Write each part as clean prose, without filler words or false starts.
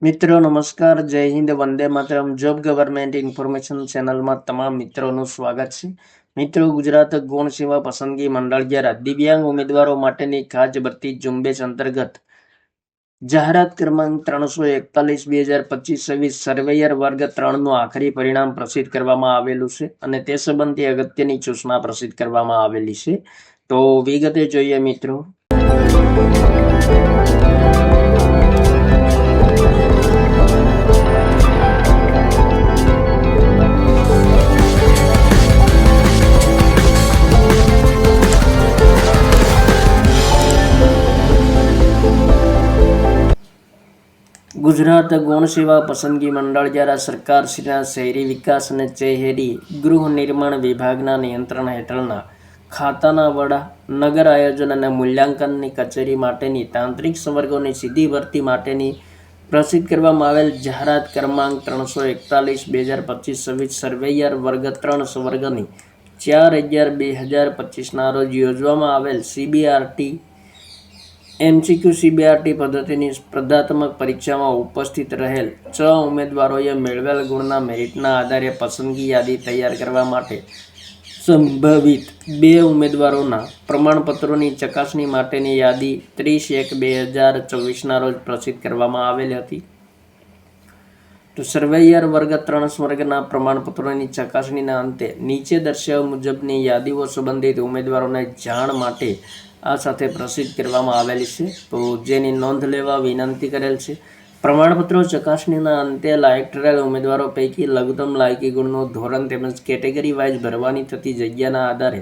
મિત્રો નમસ્કાર, જય Hind, Vande Mataram. Job government information ચેનલમાં તમામ મિત્રોનું સ્વાગત છે. મિત્રો, ગુજરાત ગૌણ સેવા પસંદગી મંડળ દ્વારા દિવ્યાંગ ઉમેદવારો માટેની ખાસ ભરતી ઝુંબેશ અંતર્ગત જાહેરાત ક્રમાંક 341/2025 સર્વેયર વર્ગ 3નું આખરી પરિણામ પ્રસિદ્ધ કરવામાં આવેલું છે અને તે સંબંધી અગત્યની સૂચના પ્રસિદ્ધ કરવામાં આવેલી છે. તો વિગતે જોઈએ મિત્રો. ગુજરાત ગૌણ સેવા પસંદગી મંડળ દ્વારા સરકારશ્રીના શહેરી વિકાસ અને શહેરી ગૃહ નિર્માણ વિભાગના નિયંત્રણ હેઠળના ખાતાના વડા, નગર આયોજન અને મૂલ્યાંકનની કચેરી માટેની તાંત્રિક સંવર્ગોની સીધી ભરતી માટેની પ્રસિદ્ધ કરવામાં આવેલ જાહેરાત ક્રમાંક 341/2025 સર્વેયર વર્ગ 3 સંવર્ગની 4/11/2025ના રોજ યોજવામાં આવેલ CBRT MCQ CBRT પદ્ધતિની સ્પર્ધાત્મક પરીક્ષામાં ઉપસ્થિત રહેલ 6 ઉમેદવારોએ મેળવેલ ગુણના મેરિટના આધારે પસંદગી યાદી તૈયાર કરવા માટે સંભવિત 2 ઉમેદવારોના પ્રમાણપત્રોની ચકાસણી માટેની યાદી 30/1/2024ના રોજ પ્રસિદ્ધ કરવામાં આવેલી હતી. તો સર્વેયર વર્ગ 3 સ્વર્ગના પ્રમાણપત્રોની ચકાસણીના અંતે નીચે દર્શાવ્યા મુજબની યાદીઓ સંબંધિત ઉમેદવારોને જાણ માટે આ સાથે પ્રસિદ્ધ કરવામાં આવેલી છે. તો જેની નોંધ લેવા વિનંતી કરેલ છે. પ્રમાણપત્રો ચકાસણીના અંતે લાયક ઠરેલ ઉમેદવારો પૈકી લઘુત્તમ લાયકી ગુણનું ધોરણ તેમજ કેટેગરી વાઇઝ ભરવાની થતી જગ્યાના આધારે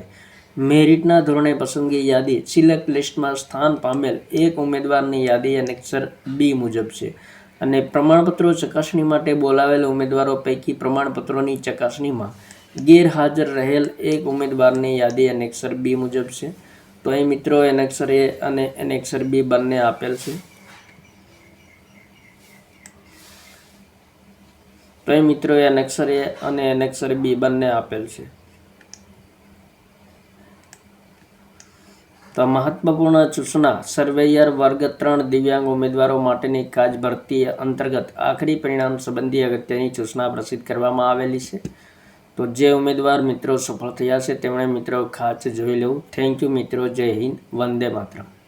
મેરિટના ધોરણે પસંદગી યાદી સિલેક્ટ લિસ્ટમાં સ્થાન પામેલ એક ઉમેદવારની યાદી એનેક્સર B મુજબ છે અને પ્રમાણપત્રો ચકાસણી માટે બોલાવેલ ઉમેદવારો પૈકી પ્રમાણપત્રોની ચકાસણીમાં ગેરહાજર રહેલ એક ઉમેદવારની યાદી એનેક્સર B મુજબ છે. તો અહીં મિત્રો એનેક્સર A અને એનેક્સર B બંને આપેલ છે. તો અહીં મિત્રો એનેક્સર A અને એનેક્સર B બંને આપેલ છે. તો મહત્વપૂર્ણ સૂચના: સર્વેયર વર્ગ 3 દિવ્યાંગ ઉમેદવારો માટેની ખાસ ભરતી અંતર્ગત આખરી પરિણામ સંબંધી અગત્યની સૂચના પ્રસિદ્ધ કરવામાં આવેલી છે. તો જે ઉમેદવાર મિત્રો સફળ થયા છે તેમણે મિત્રો ખાસ જોઈ લેવું. થેન્ક યુ મિત્રો. જય હિન્દ, વંદે માતરમ.